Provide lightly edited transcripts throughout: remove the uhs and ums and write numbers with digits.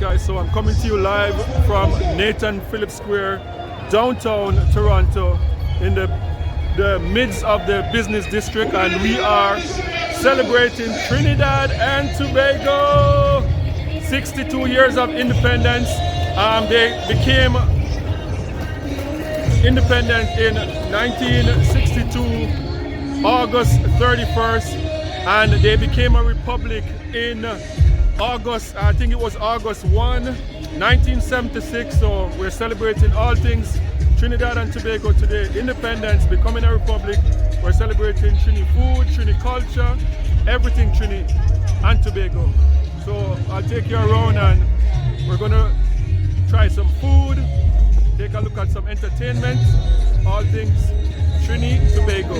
guys, so I'm coming to you live from Nathan Phillips Square, downtown Toronto, in the midst of the business district, and we are celebrating Trinidad and Tobago. 62 years of independence. They became independent in 1962, August 31st, and they became a republic in August, I think it was August 1, 1976. So we're celebrating all things Trinidad and Tobago today. Independence, becoming a republic. We're celebrating Trini food, Trini culture, everything Trini and Tobago. So I'll take you around and we're gonna try some food, take a look at some entertainment, all things Trini Tobago.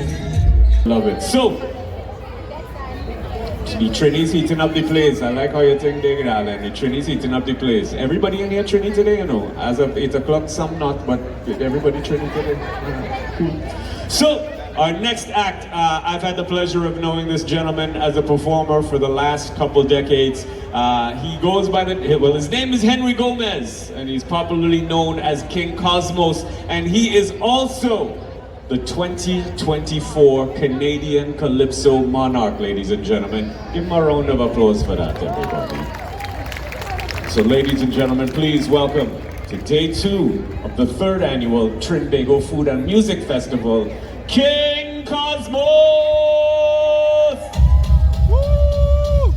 Love it. So, the Trini's heating up the place. I like how you think they get that, and the Trini's heating up the place. Everybody in here Trini today, you know. As of 8 o'clock, some not, but everybody Trini today. Cool. So, our next act, I've had the pleasure of knowing this gentleman as a performer for the last couple decades. He goes by his name is Henry Gomez, and he's popularly known as King Cosmos, and he is also the 2024 Canadian Calypso Monarch, ladies and gentlemen. Give him a round of applause for that, everybody. So, ladies and gentlemen, please welcome to day 2 of the 3rd annual Trinbago Food and Music Festival, King Cosmos! Woo!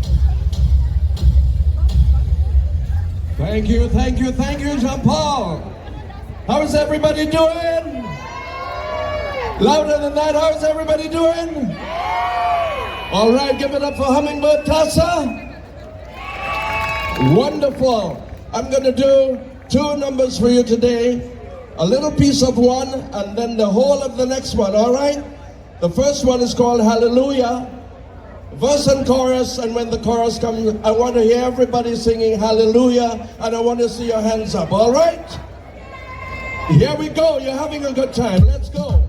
Thank you, Jean-Paul. How's everybody doing? Louder than that, how's everybody doing? All right, give it up for Hummingbird Tassa. Wonderful. I'm gonna do 2 numbers for you today. A little piece of one, and then the whole of the next one, all right? The first one is called Hallelujah. Verse and chorus, and when the chorus comes, I want to hear everybody singing Hallelujah, and I want to see your hands up, all right? Here we go, you're having a good time, let's go.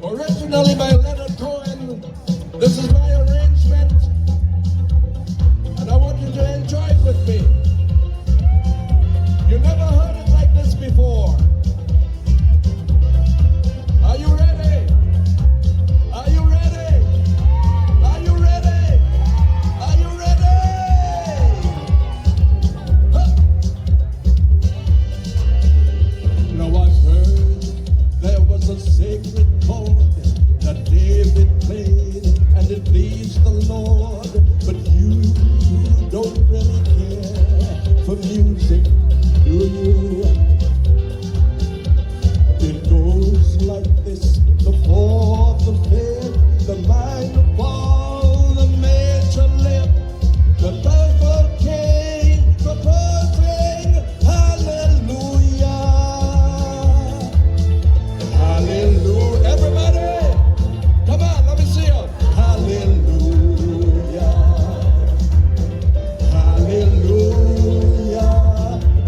Originally by Leonard Cohen, this is my arrangement, and I want you to enjoy it with me. You never heard it like this before. Are you ready? Are you ready? Are you ready? Are you ready? Huh. Now I've heard there was a sacred chord that David played, and it pleased the Lord. But you don't really care for music, do you? It goes like this: the 4th, the 5th, the minor fall, the major lift, the 3rd king, proposing hallelujah, hallelujah. Everybody, come on, let me see you. Hallelujah, hallelujah.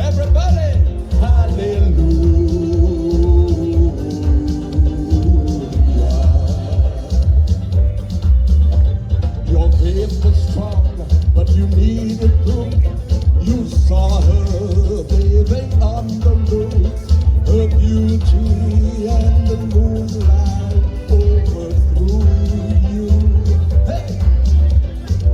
Everybody, hallelujah. Your faith was strong, but you needed proof. You saw her bathing on the roof. Her beauty and the moonlight overthrew you. Hey!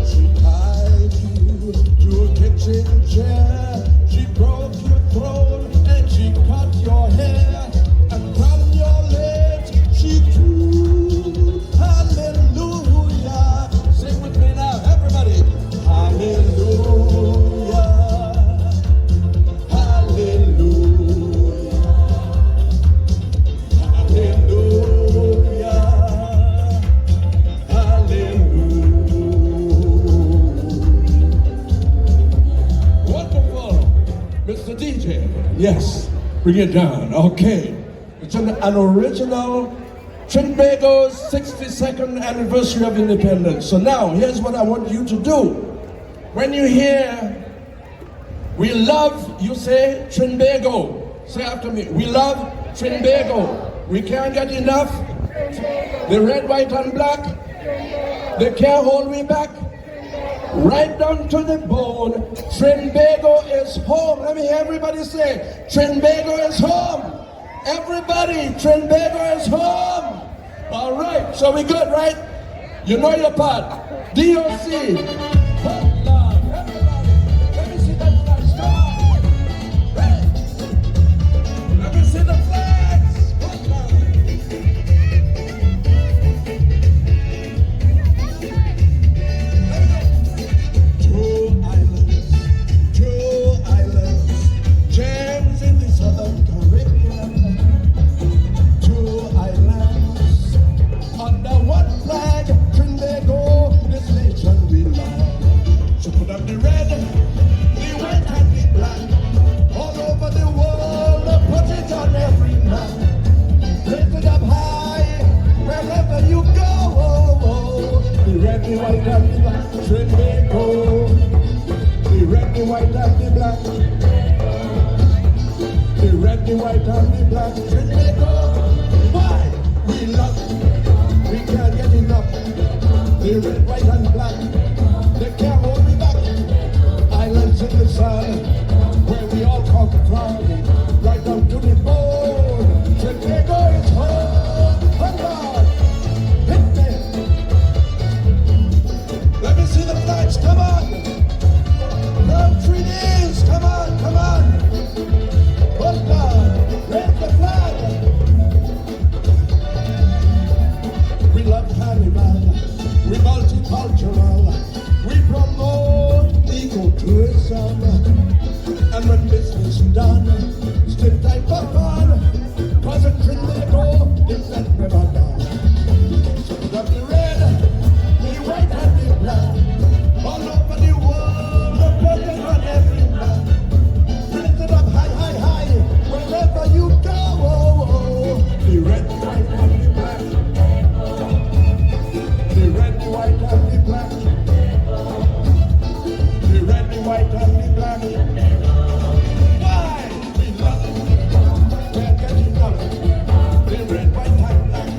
She tied you to a kitchen chair. She broke your throat and she cut your hair. And from your lips she drew hallelujah. Sing with me now, everybody. Hallelujah. Hallelujah. Hallelujah. Hallelujah. Wonderful. Mr. DJ, yes, bring it down, okay. It's an original Trinbago's 62nd anniversary of independence. So now, here's what I want you to do. When you hear, we love, you say Trinbago. Say after me, we love Trinbago. We can't get enough. The red, white, and black. They can't hold me back. right down to the bone. Trinbago is home. Let me hear everybody say, Trinbago is home. Everybody, Trinbago is home. All right, so we good, right? You know your part. DOC. Hold on, everybody. Let me see that flags. Come on. Hey. Let me see the flags. Hold on. Two islands, gems in the southern Caribbean. Two islands, under one flag, Trinbago, this nation we love. So put up the red, the white and the black, all over the world, put it on every map. Raise it up high, wherever you go. The red, the white and the black, Trinbago. The red, the white and the black. The red, the white and the black. Trinbago. Why? We love it. We can't get enough. The red, white and black. They can't hold me back. Islands in the sun, where we all come from. Right down to the bone. Trinbago is home. Hold on. Hit me. Let me see the flags. Come on. Trees, come on, come on. Hold on, raise the flag. We love carnival, we multicultural, we promote ecotourism. And when business done, still time for fun. Cause in Trinbago, it's that never done. So put up the red, the white and the black, all over the world, put it on every map. Raise it up high, high, high, wherever you go. The red, the white and the black. The red, the white and the black. The red, the white and the black. Why? We love it. Can't get enough. The red, white and black.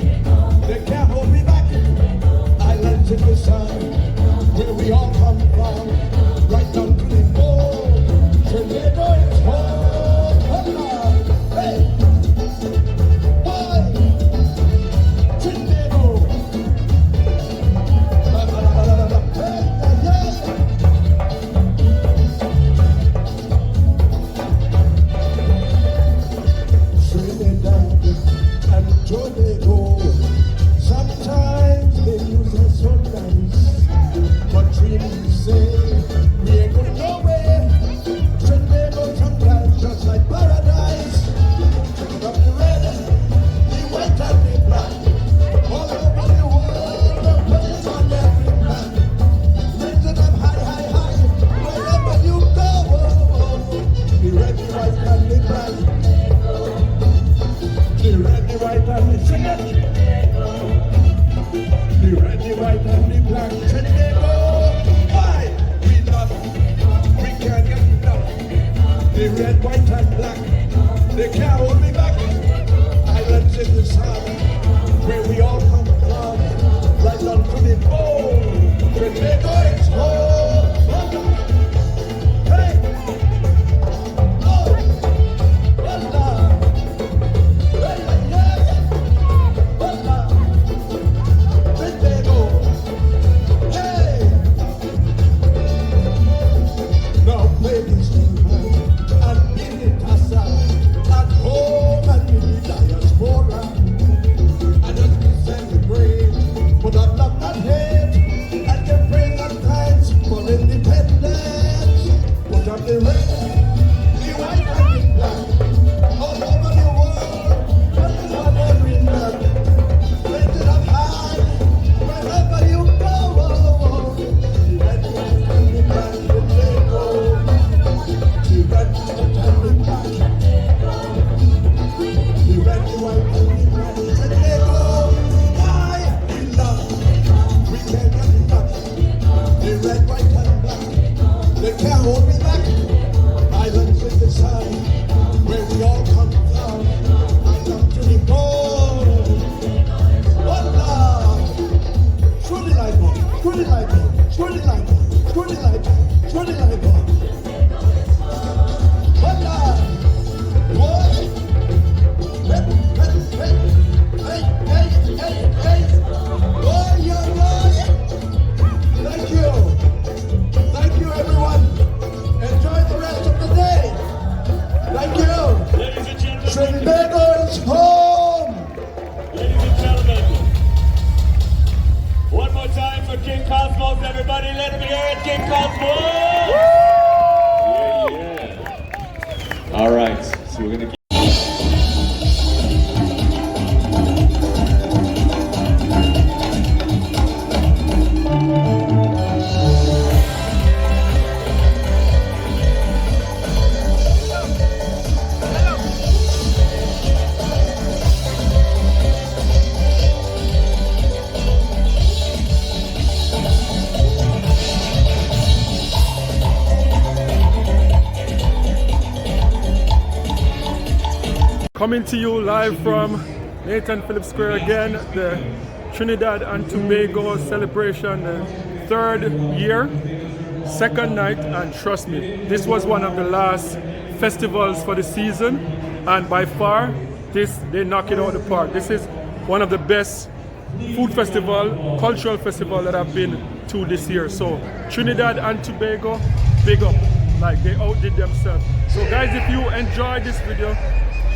They can't hold me back. Islands in the sun, where we all come from. Right down to the bone. Trinbago is home. Hold on. Hey. Why? Trinbago. Hey, yeah. Trinidad and Tobago. Sometimes they use us so nice, but dreams say we ain't going nowhere. Trinbago sometimes just like paradise. Check it up the red, the white and the black. All over the world, put it on every map. Raise it up high, high, high, wherever you go. The red, the white and the black. The red, the white and the black. The red, the white and the black. Trinbago. Why? Thank you, everyone. Enjoy the rest of the day. Thank you. Ladies and gentlemen, Trinidad is home. ladies and gentlemen, one more time for King Cosmos, everybody. Let him hear it, King Cosmos. Yeah. All right, so we're gonna. Coming to you live from Nathan Phillips Square again, the Trinidad and Tobago celebration, the third year, second night, and trust me, this was one of the last festivals for the season, and by far, they knock it out of the park. This is one of the best food festival, cultural festival that I've been to this year. So Trinidad and Tobago, big up, like they outdid themselves. So guys, if you enjoyed this video,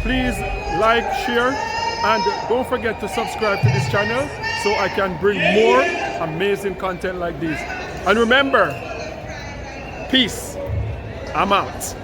please like, share, and don't forget to subscribe to this channel so I can bring more amazing content like this. And remember, peace. I'm out.